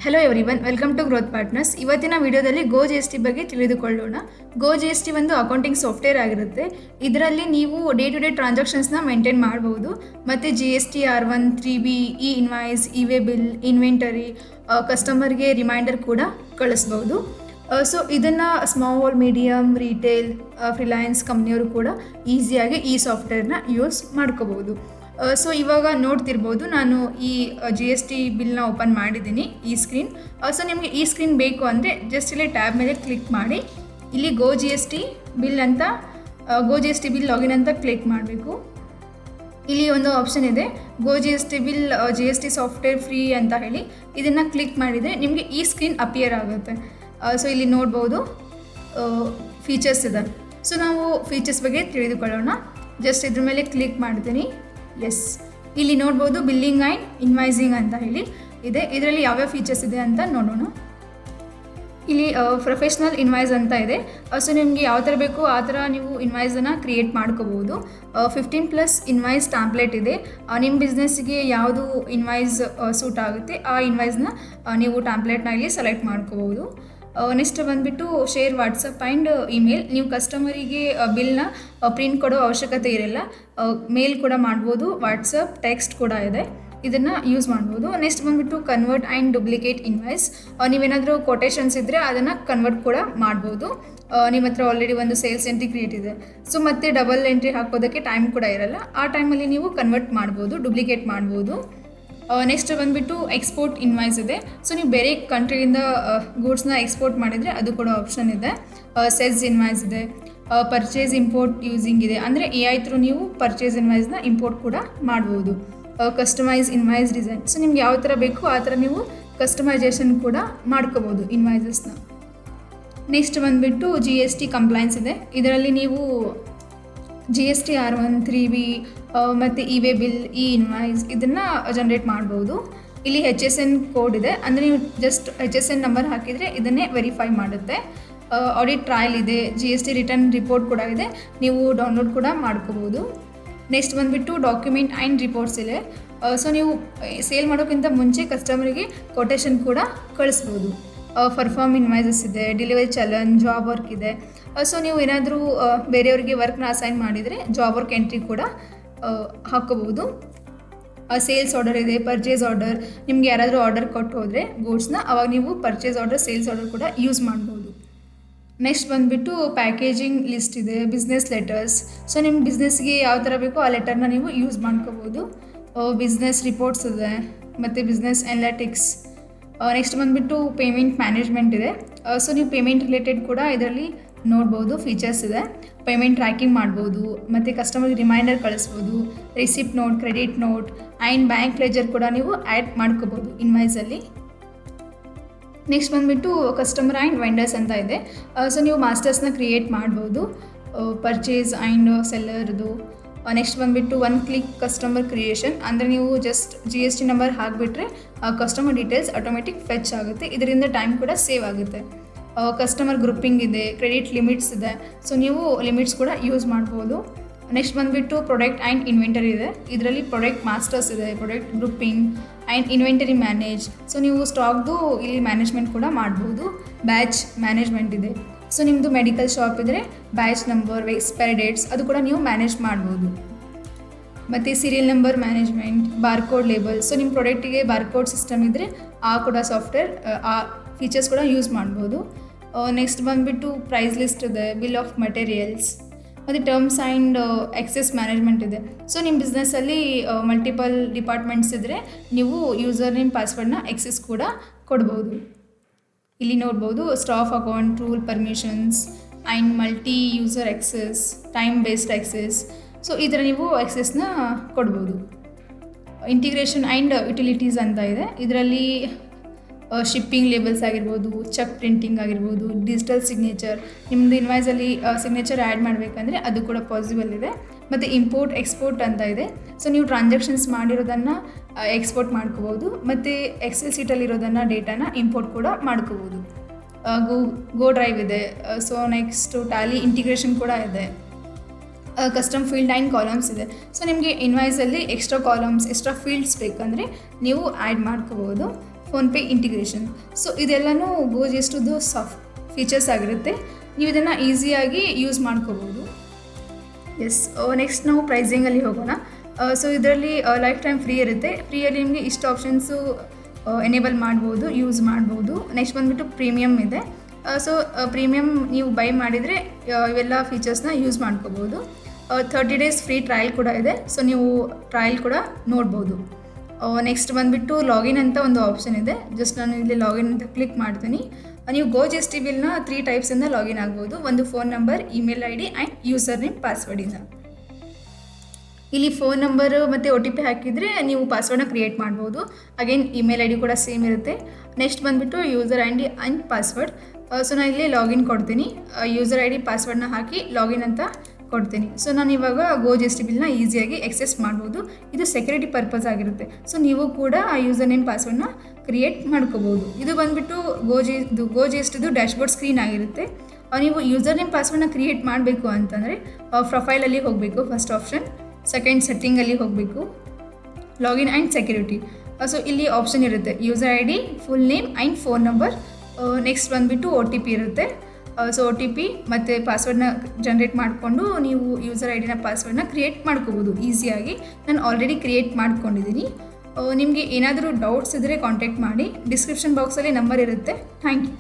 Hello everyone, welcome to growth partners. ಇವತ್ತಿನ ವಿಡಿಯೋದಲ್ಲಿ go G S T ಬಗ್ಗೆ ತಿಳಿದುಕೊಳ್ಳೋಣ. ಗೋ ಜಿ ಎಸ್ ಟಿ ಒಂದು ಅಕೌಂಟಿಂಗ್ ಸಾಫ್ಟ್ವೇರ್ ಆಗಿರುತ್ತೆ. ಇದರಲ್ಲಿ ನೀವು ಡೇ ಟು ಡೇ ಟ್ರಾನ್ಸಾಕ್ಷನ್ಸ್ನ ಮೇಂಟೈನ್ ಮಾಡ್ಬೋದು. ಮತ್ತು G S T R1, 3B, E invoice, e way bill, inventory, ಕಸ್ಟಮರ್ಗೆ ರಿಮೈಂಡರ್ ಕೂಡ ಕಳಿಸ್ಬೋದು. ಸೊ ಇದನ್ನು ಸ್ಮಾಲ್, ಮೀಡಿಯಮ್, ರಿಟೇಲ್, ಫ್ರೀಲಾನ್ಸ್ ಕಂಪ್ನಿಯವರು ಕೂಡ ಈಸಿಯಾಗಿ ಈ ಸಾಫ್ಟ್ವೇರ್ನ ಯೂಸ್ ಮಾಡ್ಕೋಬೋದು. ಸೊ ಇವಾಗ ನೋಡ್ತಿರ್ಬೋದು, ನಾನು ಈ ಜಿ ಎಸ್ ಟಿ ಬಿಲ್ನ ಓಪನ್ ಮಾಡಿದ್ದೀನಿ, ಈ ಸ್ಕ್ರೀನ್. ಸೊ ನಿಮಗೆ ಈ ಸ್ಕ್ರೀನ್ ಬೇಕು ಅಂದರೆ ಜಸ್ಟ್ ಇಲ್ಲಿ ಟ್ಯಾಬ್ ಮೇಲೆ ಕ್ಲಿಕ್ ಮಾಡಿ ಇಲ್ಲಿ go G S T bill ಅಂತ go G S T bill login ಅಂತ ಕ್ಲಿಕ್ ಮಾಡಬೇಕು. ಇಲ್ಲಿ ಒಂದು ಆಪ್ಷನ್ ಇದೆ, go G S T bill G S T software free ಅಂತ ಹೇಳಿ. ಇದನ್ನು ಕ್ಲಿಕ್ ಮಾಡಿದರೆ ನಿಮಗೆ ಈ ಸ್ಕ್ರೀನ್ ಅಪಿಯರ್ ಆಗುತ್ತೆ. ಸೊ ಇಲ್ಲಿ ನೋಡ್ಬೋದು ಫೀಚರ್ಸ್ ಇದೆ. ಸೊ ನಾವು ಫೀಚರ್ಸ್ ಬಗ್ಗೆ ತಿಳಿದುಕೊಳ್ಳೋಣ. ಜಸ್ಟ್ ಇದ್ರ ಮೇಲೆ ಕ್ಲಿಕ್ ಮಾಡ್ತೀನಿ. ಎಸ್, ಇಲ್ಲಿ ನೋಡ್ಬೋದು ಬಿಲ್ಲಿಂಗ್ ಆ್ಯಂಡ್ ಇನ್ವಾಯ್ಸಿಂಗ್ ಅಂತ ಹೇಳಿ ಇದೆ. ಇದರಲ್ಲಿ ಯಾವ್ಯಾವ ಫೀಚರ್ಸ್ ಇದೆ ಅಂತ ನೋಡೋಣ. ಇಲ್ಲಿ ಪ್ರೊಫೆಷ್ನಲ್ ಇನ್ವಾಯ್ಸ್ ಅಂತ ಇದೆ. ಸೊ ನಿಮಗೆ ಯಾವ ಥರ ಬೇಕು ಆ ಥರ ನೀವು ಇನ್ವಾಯ್ಸನ್ನು ಕ್ರಿಯೇಟ್ ಮಾಡ್ಕೋಬೋದು. 15+ ಇನ್ವಾಯ್ಸ್ ಟ್ಯಾಂಪ್ಲೇಟ್ ಇದೆ. ನಿಮ್ಮ ಬಿಸ್ನೆಸ್ಗೆ ಯಾವುದು ಇನ್ವಾಯ್ಸ್ ಸೂಟ್ ಆಗುತ್ತೆ ಆ ಇನ್ವಾಯ್ಸ್ನ ನೀವು ಟ್ಯಾಂಪ್ಲೇಟ್ನ ಇಲ್ಲಿ ಸೆಲೆಕ್ಟ್ ಮಾಡ್ಕೋಬೋದು. ನೆಕ್ಸ್ಟ್ ಬಂದುಬಿಟ್ಟು ಶೇರ್ ವಾಟ್ಸಪ್ ಆ್ಯಂಡ್ ಇಮೇಲ್. ನೀವು ಕಸ್ಟಮರಿಗೆ ಬಿಲ್ನ ಪ್ರಿಂಟ್ ಕೊಡೋ ಅವಶ್ಯಕತೆ ಇರಲ್ಲ, ಮೇಲ್ ಕೂಡ ಮಾಡ್ಬೋದು. ವಾಟ್ಸಪ್, ಟೆಕ್ಸ್ಟ್ ಕೂಡ ಇದೆ, ಇದನ್ನು ಯೂಸ್ ಮಾಡ್ಬೋದು. ನೆಕ್ಸ್ಟ್ ಬಂದುಬಿಟ್ಟು ಕನ್ವರ್ಟ್ ಆ್ಯಂಡ್ ಡುಪ್ಲಿಕೇಟ್ ಇನ್ವಾಯ್ಸ್. ನೀವೇನಾದರೂ ಕೊಟೇಶನ್ಸ್ ಇದ್ದರೆ ಅದನ್ನು ಕನ್ವರ್ಟ್ ಕೂಡ ಮಾಡ್ಬೋದು. ನಿಮ್ಮ ಹತ್ರ ಆಲ್ರೆಡಿ ಒಂದು ಸೇಲ್ಸ್ ಎಂಟ್ರಿ ಕ್ರಿಯೇಟ್ ಇದೆ, ಸೊ ಮತ್ತೆ ಡಬಲ್ ಎಂಟ್ರಿ ಹಾಕೋದಕ್ಕೆ ಟೈಮ್ ಕೂಡ ಇರಲ್ಲ. ಆ ಟೈಮಲ್ಲಿ ನೀವು ಕನ್ವರ್ಟ್ ಮಾಡ್ಬೋದು, ಡುಪ್ಲಿಕೇಟ್ ಮಾಡ್ಬೋದು. ನೆಕ್ಸ್ಟ್ ಬಂದುಬಿಟ್ಟು ಎಕ್ಸ್ಪೋರ್ಟ್ ಇನ್ವಾಯ್ಸ್ ಇದೆ. ಸೊ ನೀವು ಬೇರೆ ಕಂಟ್ರಿಯಿಂದ ಗೂಡ್ಸ್ನ ಎಕ್ಸ್ಪೋರ್ಟ್ ಮಾಡಿದರೆ ಅದು ಕೂಡ ಆಪ್ಷನ್ ಇದೆ. ಸೆಲ್ಸ್ ಇನ್ವಾಯ್ಸ್ ಇದೆ. ಪರ್ಚೇಸ್ ಇಂಪೋರ್ಟ್ ಯೂಸಿಂಗ್ ಇದೆ, ಅಂದರೆ AI ಥ್ರೂ ನೀವು ಪರ್ಚೇಸ್ ಇನ್ವಾಯ್ಸ್ನ ಇಂಪೋರ್ಟ್ ಕೂಡ ಮಾಡ್ಬೋದು. Customise invoice design. ಸೊ ನಿಮ್ಗೆ ಯಾವ ಥರ ಬೇಕು ಆ ಥರ ನೀವು ಕಸ್ಟಮೈಸೇಷನ್ ಕೂಡ ಮಾಡ್ಕೋಬೋದು ಇನ್ವಾಯ್ಸಸ್ನ. ನೆಕ್ಸ್ಟ್ ಬಂದುಬಿಟ್ಟು ಜಿ ಎಸ್ ಟಿ ಕಂಪ್ಲೈನ್ಸ್ ಇದೆ. ಇದರಲ್ಲಿ ನೀವು G S T R1, 3B ಮತ್ತು ಇ-ವೇ ಬಿಲ್, ಇ ಇನ್ವಾಯ್ಸ್ ಇದನ್ನು ಜನ್ರೇಟ್ ಮಾಡ್ಬೋದು. ಇಲ್ಲಿ HSN ಕೋಡ್ ಇದೆ, ಅಂದರೆ ನೀವು ಜಸ್ಟ್ HSN ನಂಬರ್ ಹಾಕಿದರೆ ಇದನ್ನೇ ವೆರಿಫೈ ಮಾಡುತ್ತೆ. ಆಡಿಟ್ ಟ್ರಯಲ್ ಇದೆ, G S T return report ಕೂಡ ಇದೆ, ನೀವು ಡೌನ್ಲೋಡ್ ಕೂಡ ಮಾಡ್ಕೋಬೋದು. ನೆಕ್ಸ್ಟ್ ಬಂದುಬಿಟ್ಟು ಡಾಕ್ಯುಮೆಂಟ್ ಆ್ಯಂಡ್ ರಿಪೋರ್ಟ್ಸ್ ಇದೆ. ಸೊ ನೀವು ಸೇಲ್ ಮಾಡೋಕ್ಕಿಂತ ಮುಂಚೆ ಕಸ್ಟಮರಿಗೆ ಕೊಟೇಶನ್ ಕೂಡ ಕಳಿಸ್ಬೋದು. ಪರ್ಫಾರ್ಮ್ ಇನ್ವಾಯ್ಸಸ್ ಇದೆ, ಡೆಲಿವರಿ ಚಲನ್, ಜಾಬ್ ವರ್ಕ್ ಇದೆ. ಸೊ ನೀವು ಏನಾದರೂ ಬೇರೆಯವರಿಗೆ ವರ್ಕ್ನ ಅಸೈನ್ ಮಾಡಿದರೆ ಜಾಬ್ ವರ್ಕ್ ಎಂಟ್ರಿ ಕೂಡ ಹಾಕೋಬೋದು. ಸೇಲ್ಸ್ ಆರ್ಡರ್ ಇದೆ, ಪರ್ಚೇಸ್ ಆರ್ಡರ್. ನಿಮ್ಗೆ ಯಾರಾದರೂ ಆರ್ಡರ್ ಕೊಟ್ಟು ಹೋದರೆ ಗೂಡ್ಸ್ನ, ಅವಾಗ ನೀವು ಪರ್ಚೇಸ್ ಆರ್ಡರ್, ಸೇಲ್ಸ್ ಆರ್ಡರ್ ಕೂಡ ಯೂಸ್ ಮಾಡ್ಬೋದು. ನೆಕ್ಸ್ಟ್ ಬಂದುಬಿಟ್ಟು ಪ್ಯಾಕೇಜಿಂಗ್ ಲಿಸ್ಟ್ ಇದೆ, ಬಿಸ್ನೆಸ್ ಲೆಟರ್ಸ್. ಸೊ ನಿಮ್ಮ ಬಿಸ್ನೆಸ್ಗೆ ಯಾವ ಥರ ಬೇಕೋ ಆ ಲೆಟರ್ನ ನೀವು ಯೂಸ್ ಮಾಡ್ಕೋಬೋದು. ಬಿಸ್ನೆಸ್ ರಿಪೋರ್ಟ್ಸ್ ಇದೆ ಮತ್ತು ಬಿಸ್ನೆಸ್ ಅನಾಲಿಟಿಕ್ಸ್. ನೆಕ್ಸ್ಟ್ ಬಂದುಬಿಟ್ಟು ಪೇಮೆಂಟ್ ಮ್ಯಾನೇಜ್ಮೆಂಟ್ ಇದೆ. ಸೊ ನೀವು ಪೇಮೆಂಟ್ ರಿಲೇಟೆಡ್ ಕೂಡ ಇದರಲ್ಲಿ ನೋಡ್ಬೋದು, ಫೀಚರ್ಸ್ ಇದೆ. ಪೇಮೆಂಟ್ ಟ್ರ್ಯಾಕಿಂಗ್ ಮಾಡ್ಬೋದು, ಮತ್ತು ಕಸ್ಟಮರ್ಗೆ ರಿಮೈಂಡರ್ ಕಳಿಸ್ಬೋದು. Receipt note, credit note and bank ledger ಕೂಡ ನೀವು ಆ್ಯಡ್ ಮಾಡ್ಕೋಬೋದು ಇನ್ವಾಯ್ಸಲ್ಲಿ. ನೆಕ್ಸ್ಟ್ ಬಂದುಬಿಟ್ಟು ಕಸ್ಟಮರ್ ಆ್ಯಂಡ್ ವೆಂಡರ್ಸ್ ಅಂತ ಇದೆ. ಸೊ ನೀವು ಮಾಸ್ಟರ್ಸ್ನ ಕ್ರಿಯೇಟ್ ಮಾಡ್ಬೋದು, ಪರ್ಚೇಸ್ ಆ್ಯಂಡ್ ಸೆಲ್ಲರ್ದು. ನೆಕ್ಸ್ಟ್ ಬಂದುಬಿಟ್ಟು ಒನ್ ಕ್ಲಿಕ್ ಕಸ್ಟಮರ್ ಕ್ರಿಯೇಷನ್, ಅಂದರೆ ನೀವು just G S T number ಹಾಕಿಬಿಟ್ರೆ ಕಸ್ಟಮರ್ ಡೀಟೇಲ್ಸ್ ಆಟೋಮೆಟಿಕ್ ಫೆಚ್ ಆಗುತ್ತೆ. ಇದರಿಂದ ಟೈಮ್ ಕೂಡ ಸೇವ್ ಆಗುತ್ತೆ. ಕಸ್ಟಮರ್ ಗ್ರೂಪಿಂಗ್ ಇದೆ, ಕ್ರೆಡಿಟ್ ಲಿಮಿಟ್ಸ್ ಇದೆ. ಸೊ ನೀವು ಲಿಮಿಟ್ಸ್ ಕೂಡ ಯೂಸ್ ಮಾಡ್ಬೋದು. ನೆಕ್ಸ್ಟ್ ಬಂದುಬಿಟ್ಟು ಪ್ರಾಡಕ್ಟ್ ಆ್ಯಂಡ್ ಇನ್ವೆಂಟರಿ ಇದೆ. ಇದರಲ್ಲಿ ಪ್ರಾಡಕ್ಟ್ ಮಾಸ್ಟರ್ಸ್ ಇದೆ, product grouping and inventory manage. So ನೀವು ಸ್ಟಾಕ್ದು ಇಲ್ಲಿ ಮ್ಯಾನೇಜ್ಮೆಂಟ್ ಕೂಡ ಮಾಡ್ಬೋದು. ಬ್ಯಾಚ್ ಮ್ಯಾನೇಜ್ಮೆಂಟ್ ಇದೆ. ಸೊ ನಿಮ್ಮದು ಮೆಡಿಕಲ್ ಶಾಪ್ ಇದ್ದರೆ ಬ್ಯಾಚ್ ನಂಬರ್, ಎಕ್ಸ್ಪೈರಿ ಡೇಟ್ಸ್ ಅದು ಕೂಡ ನೀವು ಮ್ಯಾನೇಜ್ ಮಾಡ್ಬೋದು. ಮತ್ತು serial number management, barcode label. So ನಿಮ್ಮ ಪ್ರಾಡಕ್ಟಿಗೆ ಬಾರ್ಕೋಡ್ ಸಿಸ್ಟಮ್ ಇದ್ದರೆ ಆ ಕೂಡ ಸಾಫ್ಟ್ವೇರ್, ಆ ಫೀಚರ್ಸ್ ಕೂಡ ಯೂಸ್ ಮಾಡ್ಬೋದು. ನೆಕ್ಸ್ಟ್ ಬಂದುಬಿಟ್ಟು ಪ್ರೈಸ್ ಲಿಸ್ಟ್ ಇದೆ, ಬಿಲ್ ಆಫ್ ಮಟೀರಿಯಲ್ಸ್ ಮತ್ತು ಟರ್ಮ್ಸ್ ಆ್ಯಂಡ್ ಎಕ್ಸೆಸ್ ಮ್ಯಾನೇಜ್ಮೆಂಟ್ ಇದೆ. ಸೊ ನಿಮ್ಮ ಬಿಸ್ನೆಸ್ಸಲ್ಲಿ ಮಲ್ಟಿಪಲ್ ಡಿಪಾರ್ಟ್ಮೆಂಟ್ಸ್ ಇದ್ದರೆ ನೀವು ಯೂಸರ್ ನೇಮ್, ಪಾಸ್ವರ್ಡ್ನ ಎಕ್ಸೆಸ್ ಕೂಡ ಕೊಡ್ಬೋದು. ಇಲ್ಲಿ ನೋಡ್ಬೋದು staff account, role, permissions and multi user access, time based access. So ಈ ಥರ ನೀವು ಎಕ್ಸೆಸ್ನ ಕೊಡ್ಬೋದು. ಇಂಟಿಗ್ರೇಷನ್ ಆ್ಯಂಡ್ ಯುಟಿಲಿಟೀಸ್ ಅಂತ ಇದೆ. ಇದರಲ್ಲಿ ಶಿಪ್ಪಿಂಗ್ ಲೇಬಲ್ಸ್ ಆಗಿರ್ಬೋದು, ಚೆಕ್ ಪ್ರಿಂಟಿಂಗ್ ಆಗಿರ್ಬೋದು, ಡಿಜಿಟಲ್ ಸಿಗ್ನೇಚರ್. ನಿಮ್ಮದು ಇನ್ವಾಯ್ಸಲ್ಲಿ ಸಿಗ್ನೇಚರ್ ಆ್ಯಡ್ ಮಾಡಬೇಕಂದ್ರೆ ಅದು ಕೂಡ ಪಾಸಿಬಲ್ ಇದೆ. ಮತ್ತು ಇಂಪೋರ್ಟ್, ಎಕ್ಸ್ಪೋರ್ಟ್ ಅಂತ ಇದೆ. ಸೊ ನೀವು ಟ್ರಾನ್ಸಾಕ್ಷನ್ಸ್ ಮಾಡಿರೋದನ್ನು ಎಕ್ಸ್ಪೋರ್ಟ್ ಮಾಡ್ಕೋಬೋದು, ಮತ್ತು ಎಕ್ಸೆಲ್ ಸೀಟಲ್ಲಿರೋದನ್ನು ಡೇಟಾನ ಇಂಪೋರ್ಟ್ ಕೂಡ ಮಾಡ್ಕೋಬೋದು. ಗೋ ಡ್ರೈವ್ ಇದೆ. ಸೊ ನೆಕ್ಸ್ಟು ಟ್ಯಾಲಿ ಇಂಟಿಗ್ರೇಷನ್ ಕೂಡ ಇದೆ. ಕಸ್ಟಮ್ ಫೀಲ್ಡ್ ಆ್ಯಂಡ್ ಕಾಲಮ್ಸ್ ಇದೆ. ಸೊ ನಿಮಗೆ ಇನ್ವಾಯ್ಸಲ್ಲಿ ಎಕ್ಸ್ಟ್ರಾ ಕಾಲಮ್ಸ್, ಎಕ್ಸ್ಟ್ರಾ ಫೀಲ್ಡ್ಸ್ ಬೇಕಂದರೆ ನೀವು ಆ್ಯಡ್ ಮಾಡ್ಕೋಬೋದು. PhonePe integration. ಸೊ ಇದೆಲ್ಲನೂ ಗೋ ಜಿ ಎಸ್ ಟಿದು ಫೀಚರ್ಸ್ ಆಗಿರುತ್ತೆ. ನೀವು ಇದನ್ನು ಈಸಿಯಾಗಿ ಯೂಸ್ ಮಾಡ್ಕೋಬೋದು. ನೆಕ್ಸ್ಟ್ ನಾವು ಪ್ರೈಸಿಂಗಲ್ಲಿ ಹೋಗೋಣ. ಸೊ ಇದರಲ್ಲಿ ಲೈಫ್ ಟೈಮ್ ಫ್ರೀ ಇರುತ್ತೆ. ಫ್ರೀಯಲ್ಲಿ ನಿಮಗೆ ಇಷ್ಟು ಆಪ್ಷನ್ಸು ಎನೇಬಲ್ ಮಾಡ್ಬೋದು, ಯೂಸ್ ಮಾಡ್ಬೋದು. ನೆಕ್ಸ್ಟ್ ಬಂದುಬಿಟ್ಟು ಪ್ರೀಮಿಯಮ್ ಇದೆ. ಸೊ ಪ್ರೀಮಿಯಮ್ ನೀವು ಬೈ ಮಾಡಿದರೆ ಇವೆಲ್ಲ ಫೀಚರ್ಸ್ನ ಯೂಸ್ ಮಾಡ್ಕೋಬೋದು. 30 days ಫ್ರೀ ಟ್ರಯಲ್ ಕೂಡ ಇದೆ. ಸೊ ನೀವು ಟ್ರಯಲ್ ಕೂಡ ನೋಡ್ಬೋದು. ನೆಕ್ಸ್ಟ್ ಬಂದುಬಿಟ್ಟು ಲಾಗಿನ್ ಅಂತ ಒಂದು ಆಪ್ಷನ್ ಇದೆ. ಜಸ್ಟ್ ನಾನು ಇಲ್ಲಿ ಲಾಗಿನ್ ಅಂತ ಕ್ಲಿಕ್ ಮಾಡ್ತೀನಿ. ನೀವು ಗೋ ಜಿ ಎಸ್ ಟಿ ಬಿಲ್ನ 3 ಟೈಪ್ಸಿಂದ ಲಾಗಿನ್ ಆಗ್ಬೋದು. ಒಂದು phone number, email ID and user name, ಪಾಸ್ವರ್ಡಿಂದ. ಇಲ್ಲಿ ಫೋನ್ ನಂಬರು ಮತ್ತು OTP ಹಾಕಿದರೆ ನೀವು ಪಾಸ್ವರ್ಡ್ನ ಕ್ರಿಯೇಟ್ ಮಾಡ್ಬೋದು. ಅಗೇನ್ ಇಮೇಲ್ ID ಕೂಡ ಸೇಮ್ ಇರುತ್ತೆ. ನೆಕ್ಸ್ಟ್ ಬಂದುಬಿಟ್ಟು user ID and password. So ನಾನು ಇಲ್ಲಿ ಲಾಗಿನ್ ಕೊಡ್ತೀನಿ. ಯೂಸರ್ ID ಪಾಸ್ವರ್ಡ್ನ ಹಾಕಿ ಲಾಗಿನ್ ಅಂತ ಕೊಡ್ತೀನಿ. ಸೊ ನಾನು ಇವಾಗ ಗೋ ಜಿ ಎಸ್ ಟಿ ಬಿಲ್ನ ಈಸಿಯಾಗಿ ಎಕ್ಸೆಸ್ ಮಾಡ್ಬೋದು. ಇದು ಸೆಕ್ಯೂರಿಟಿ ಪರ್ಪಸ್ ಆಗಿರುತ್ತೆ. ಸೊ ನೀವು ಕೂಡ ಆ ಯೂಸರ್ ನೇಮ್ ಪಾಸ್ವರ್ಡ್ನ ಕ್ರಿಯೇಟ್ ಮಾಡ್ಕೋಬೋದು. ಇದು ಬಂದುಬಿಟ್ಟು ಗೋ ಜಿ ಎಸ್ ಟಿದು ಡ್ಯಾಶ್ಬೋರ್ಡ್ ಸ್ಕ್ರೀನ್ ಆಗಿರುತ್ತೆ. ನೀವು ಯೂಸರ್ ನೇಮ್ ಪಾಸ್ವರ್ಡ್ನ ಕ್ರಿಯೇಟ್ ಮಾಡಬೇಕು ಅಂತಂದರೆ ಪ್ರೊಫೈಲಲ್ಲಿ ಹೋಗಬೇಕು, ಫಸ್ಟ್ ಆಪ್ಷನ್. ಸೆಕೆಂಡ್ ಸೆಟ್ಟಿಂಗಲ್ಲಿ ಹೋಗಬೇಕು, ಲಾಗಿನ್ ಆ್ಯಂಡ್ ಸೆಕ್ಯೂರಿಟಿ. ಸೊ ಇಲ್ಲಿ ಆಪ್ಷನ್ ಇರುತ್ತೆ user ID, full name and phone number. Next ಬಂದುಬಿಟ್ಟು OTP ಇರುತ್ತೆ. ಸೊ OTP ಮತ್ತು ಪಾಸ್ವರ್ಡ್ನ ಜನ್ರೇಟ್ ಮಾಡಿಕೊಂಡು ನೀವು ಯೂಸರ್ ID ಪಾಸ್ವರ್ಡ್ನ ಕ್ರಿಯೇಟ್ ಮಾಡ್ಕೋಬೋದು ಈಸಿಯಾಗಿ. ನಾನು ಆಲ್ರೆಡಿ ಕ್ರಿಯೇಟ್ ಮಾಡ್ಕೊಂಡಿದ್ದೀನಿ. ನಿಮಗೆ ಏನಾದರೂ ಡೌಟ್ಸ್ ಇದ್ದರೆ ಕಾಂಟ್ಯಾಕ್ಟ್ ಮಾಡಿ. ಡಿಸ್ಕ್ರಿಪ್ಷನ್ ಬಾಕ್ಸಲ್ಲಿ ನಂಬರ್ ಇರುತ್ತೆ. Thank you.